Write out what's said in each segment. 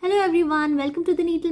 Hello everyone, welcome to the Needle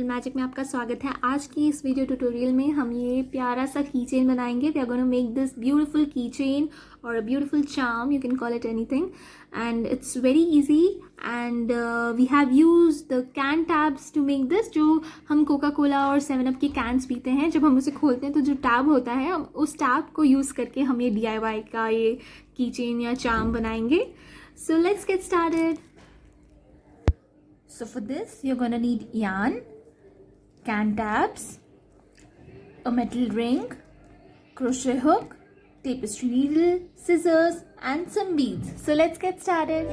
Magic में आपका स्वागत है। आज की इस वीडियो ट्यूटोरियल में हम ये प्यारा सा की चेन बनाएंगे। We are gonna make this beautiful key chain और a beautiful charm, you can call it anything, and it's very easy. And we have use the can tabs to make this. जो हम Coca Cola और 7 up के cans पीते हैं, जब हम उसे खोलते हैं तो जो टैब होता है, उस टैब को यूज़ करके हम ये DIY का ये की चेन या चार्म बनाएंगे। So let's get started. So for this you're gonna need yarn, can tabs, a metal ring, crochet hook, tapestry needle, scissors and some beads. So let's get started.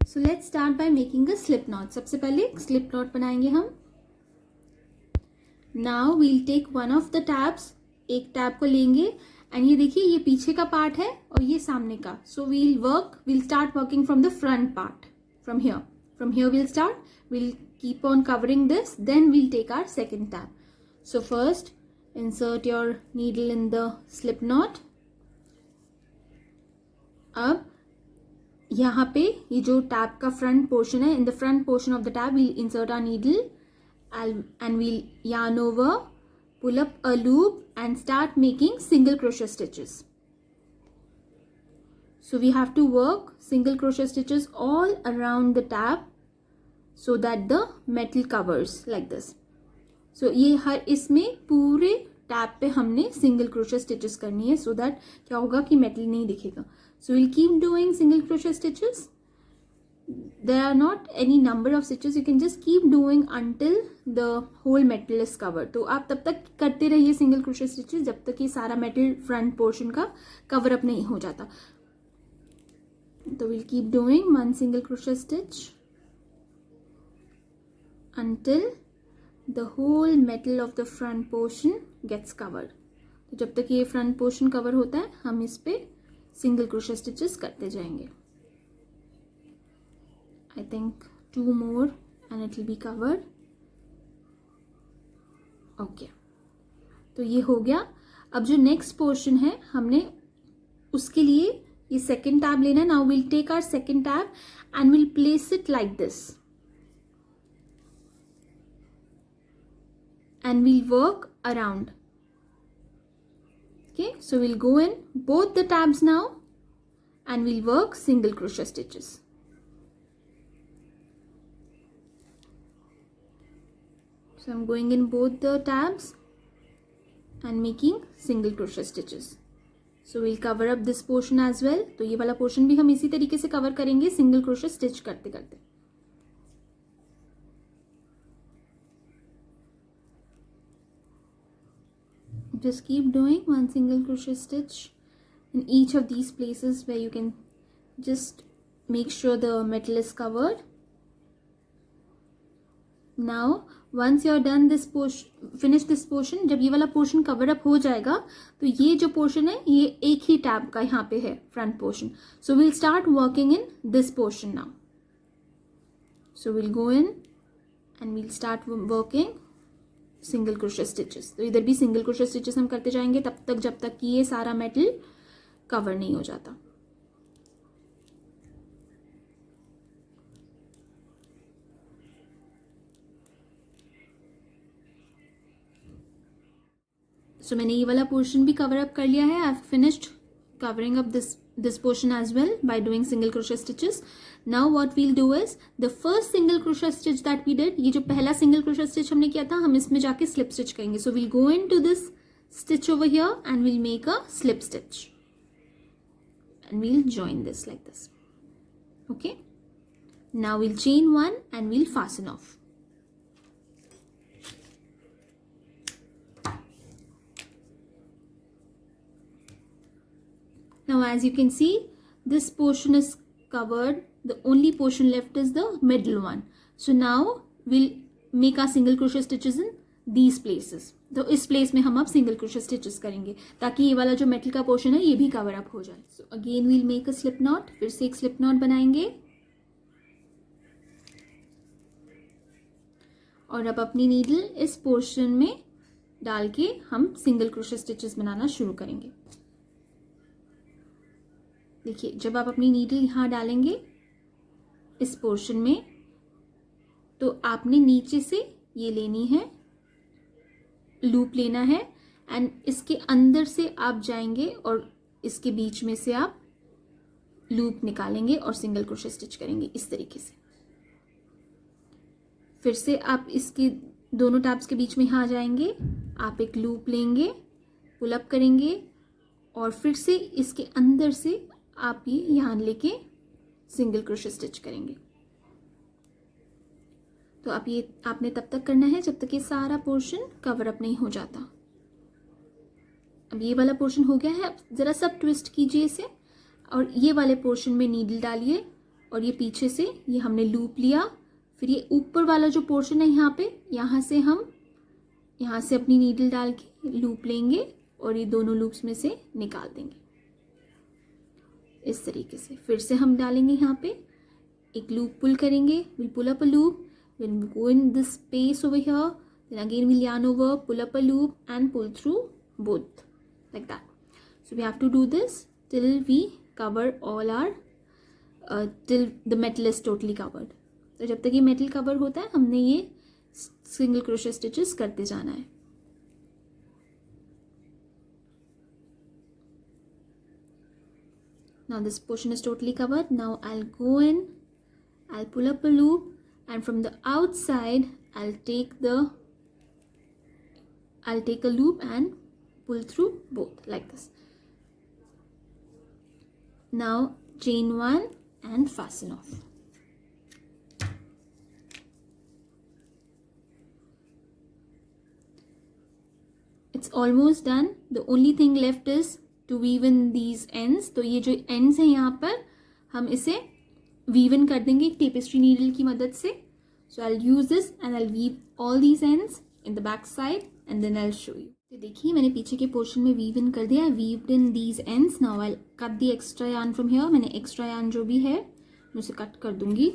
So let's start by making a slip knot. सबसे पहले slip knot बनाएंगे हम. Now we'll take one of the tabs. एक tab को लेंगे and ये देखिए, ये पीछे का पार्ट है और ये सामने का. सो we'll start working from the front part, from here we'll start. We'll keep on covering this, then we'll take our second tab. So first insert your needle in the slip knot. अब यहाँ पे ये जो tab का front portion है, in the front portion of the tab we'll insert our needle and we'll yarn over, pull up a loop and start making single crochet stitches. So we have to work single crochet stitches all around the tab so that the metal covers like this. So ये हर इसमें पूरे tab पे हमने single crochet stitches करनी है, so that क्या होगा कि metal नहीं दिखेगा. So we'll keep doing single crochet stitches. There are not any number of stitches, you can just keep doing until the whole metal is covered. तो आप तब तक करते रहिए single crochet stitches जब तक ये सारा metal front portion का cover up नहीं हो जाता. तो we'll keep doing one single crochet stitch until the whole metal of the front portion gets covered. तो जब तक ये front portion cover होता है, हम इस पे single crochet stitches करते जाएंगे. I think 2 more and it will be covered. Okay. तो ये हो गया. अब जो next portion है, हमने उसके लिए ये second tab लेना है. Now we'll take our second tab and we'll place it like this. And we'll work around. Okay. So we'll go in both the tabs now and we'll work single crochet stitches. So I'm going in both the tabs and making single crochet stitches. So we'll cover up this portion as well. तो ये वाला portion भी हम इसी तरीके से cover करेंगे single crochet stitch करते करते. Just keep doing one single crochet stitch in each of these places where you can just make sure the metal is covered. Now once you're done this portion, finish this portion. जब ये वाला portion cover up हो जाएगा, तो ये जो portion है, ये एक ही tab का यहाँ पे है front portion. So we'll start working in this portion now. So we'll go in and we'll start working single crochet stitches. तो इधर भी single crochet stitches हम करते जाएंगे तब तक जब तक कि ये सारा metal cover नहीं हो जाता. So मैंने ये वाला पोर्शन भी कवर अप कर लिया है. I have finished covering up this portion as well by doing single crochet stitches. Now what we'll do is the first single crochet stitch that we did, ये जो पहला single crochet stitch हमने किया था, हम इसमें जाके slip stitch करेंगे. So we'll go into this stitch over here and we'll make a slip stitch and we'll join this like this. Okay. Now we'll chain one and we'll fasten off. Now as you can see, this portion is covered. The only portion left is the middle one. So now we'll make our single crochet stitches in these places. तो इस place में हम अब single crochet stitches करेंगे ताकि ये वाला जो metal का portion है ये भी cover up हो जाए. So again we'll make a slip knot. फिर से एक slip knot बनाएंगे और अब अपनी needle इस portion में डाल के हम single crochet stitches बनाना शुरू करेंगे. देखिए जब आप अपनी नीडल यहाँ डालेंगे इस पोर्शन में, तो आपने नीचे से ये लेनी है, लूप लेना है, एंड इसके अंदर से आप जाएंगे और इसके बीच में से आप लूप निकालेंगे और सिंगल क्रोशे स्टिच करेंगे इस तरीके से। फिर से आप इसके दोनों टैब्स के बीच में यहाँ जाएंगे, आप एक लूप लेंगे, पुल अप करेंगे और फिर से इसके अंदर से आप ये यहाँ लेके सिंगल क्रोशे स्टिच करेंगे। तो आप ये आपने तब तक करना है जब तक ये सारा पोर्शन कवर अप नहीं हो जाता। अब ये वाला पोर्शन हो गया है, अब जरा सब ट्विस्ट कीजिए इसे और ये वाले पोर्शन में नीडल डालिए और ये पीछे से ये हमने लूप लिया, फिर ये ऊपर वाला जो पोर्शन है यहाँ पे, यहाँ से हम यहाँ से अपनी नीडल डाल के लूप लेंगे और ये दोनों लूप्स में से निकाल देंगे इस तरीके से। फिर से हम डालेंगे यहाँ पे एक लूप, पुल करेंगे, will pull up a loop, when we go in this space over here, then again we'll yarn over, pull up a loop and pull through both like that. So we have to do this till we cover all our till the metal is totally covered. तो जब तक ये metal cover होता है हमने ये single crochet stitches करते जाना है। Now this portion is totally covered. Now I'll go in, I'll pull up a loop, and from the outside I'll take a loop and pull through both like this. Now chain one and fasten off. It's almost done. The only thing left is to weave in these ends. तो ये जो ends हैं यहाँ पर हम इसे weave in कर देंगे tapestry needle की मदद से. So I'll use this and I'll weave all these ends in the back side and then I'll show you. तो देखिए मैंने पीछे के पोर्शन में weave in कर दिया. I weaved in these ends. Now I'll cut the extra yarn from here. मैंने extra yarn जो भी है मैं उसे कट कर दूंगी.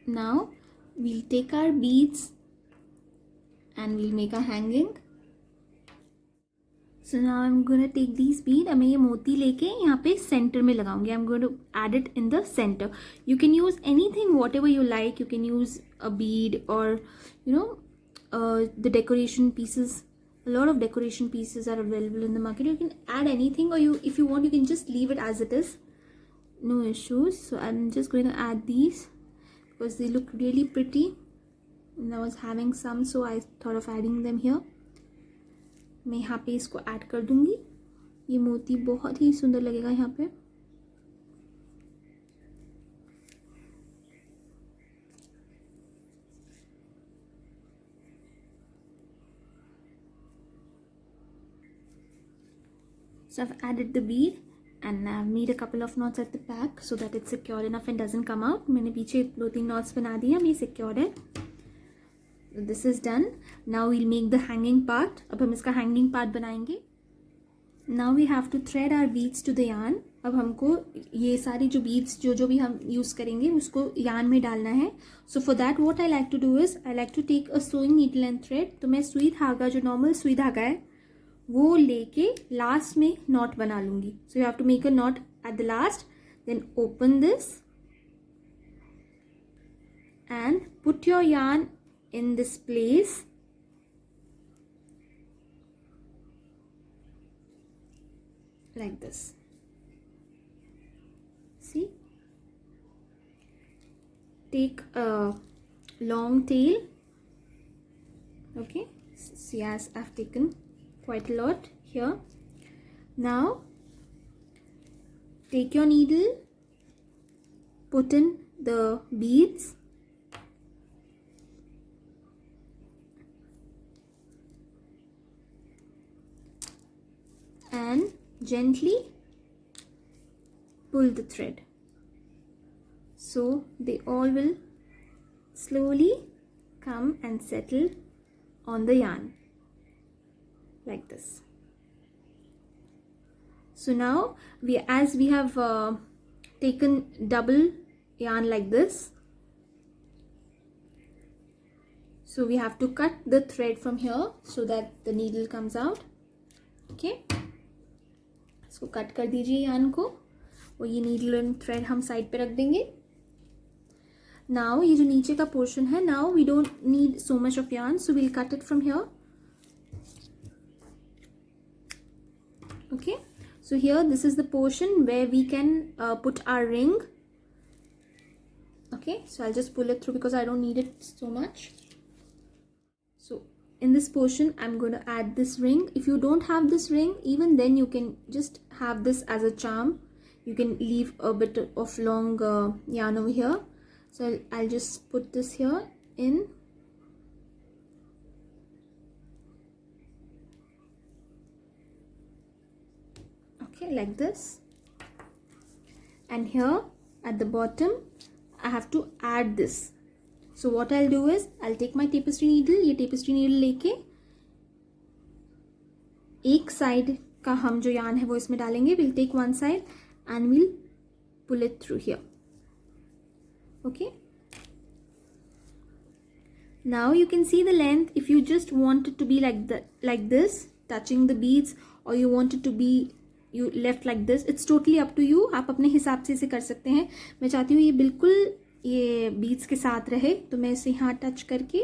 Now we'll take our beads and we'll make a hanging. So now I'm gonna take these bead. अब मैं ये मोती लेके यहाँ पे center में लगाऊंगी. I'm going to add it in the center. You can use anything, whatever you like. You can use a bead or the decoration pieces. A lot of decoration pieces are available in the market. You can add anything, or if you want, you can just leave it as it is. No issues. So I'm just going to add these because they look really pretty. And I was having some, so I thought of adding them here. मैं यहाँ पे इसको add कर दूंगी. ये मोती बहुत ही सुंदर लगेगा यहाँ पे. So I've added the bead and I've made a couple of knots at the back so that it's secure enough and doesn't come out. मैंने पीछे 2-3 knots बना दिए. अब ये secure है. This is done. Now we'll make the hanging part. अब हम इसका hanging part बनाएंगे. Now we have to thread our beads to the yarn. अब हमको ये सारी जो beads जो भी हम use करेंगे उसको yarn में डालना है. So for that what I like to do is I like to take a sewing needle and thread. तो मैं सुई धागा जो normal सुई धागा है वो लेके last में knot बना लूँगी. So you have to make a knot at the last. Then open this and put your yarn in this place. Like this. See? Take a long tail. Okay. See, as I've taken quite a lot here. Now take your needle, put in the beads, and gently pull the thread so they all will slowly come and settle on the yarn like this. So now we have taken double yarn like this, So we have to cut the thread from here so that the needle comes out. Okay, इसको cut कर दीजिए यान को, और ये needle and thread हम side पे रख देंगे. नाउ ये जो नीचे का पोर्शन है, now we don't need so much of yarn, so we'll cut it from here. Okay, so here this is the portion where we can put our ring. Okay, so I'll just pull it through because I don't need it so much. So in this portion I'm going to add this ring. If you don't have this ring, even then you can just have this as a charm. You can leave a bit of long yarn over here. So I'll just put this here in. Okay, like this. And here at the bottom I have to add this. So what I'll do is I'll take my tapestry needle. ये tapestry needle लेके एक side का हम जो yarn है वो इसमें डालेंगे. We'll take one side and we'll pull it through here. Okay. Now you can see the length. If you just want it to be like this, touching the beads, or you want it to be you left like this, it's totally up to you. आप अपने हिसाब से इसे कर सकते हैं. मैं चाहती हूँ ये बिल्कुल ये बीड्स के साथ रहे, तो मैं इसे यहाँ टच करके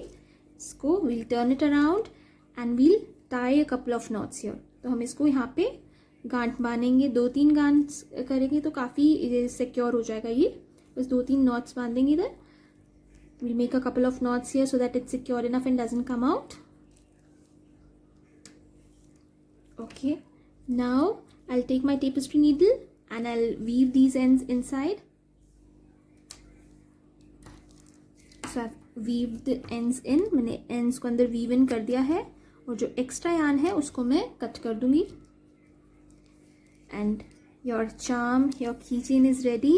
इसको we'll turn it around and we'll tie a couple of knots here. तो हम इसको यहाँ पे गांठ बांधेंगे, 2-3 गांठ करेंगे तो काफ़ी सिक्योर हो जाएगा. ये बस 2-3 knots बांधेंगे इधर. We'll make a couple of knots here so that it's secure enough and doesn't come out. Okay, now I'll take my tapestry needle and I'll weave these ends inside. So I've weaved the ends in. मैंने ends को अंदर weave in कर दिया है, और जो extra yarn है उसको मैं cut कर दूँगी. And your charm, your keychain is ready.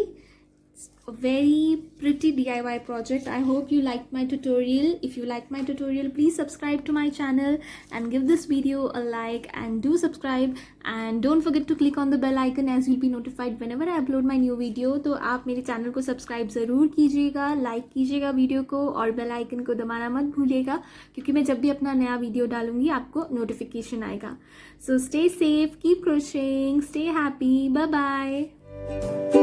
A very pretty DIY project. I hope you liked my tutorial. If you liked my tutorial, please subscribe to my channel and give this video a like, and do subscribe, and don't forget to click on the bell icon as you'll be notified whenever I upload my new video. तो आप मेरे channel को subscribe ज़रूर कीजिएगा, like कीजिएगा video को, और bell icon को दबाना मत भूलिएगा, क्योंकि मैं जब भी अपना नया वीडियो डालूंगी आपको नोटिफिकेशन आएगा. So stay safe, keep crocheting, stay happy, bye bye.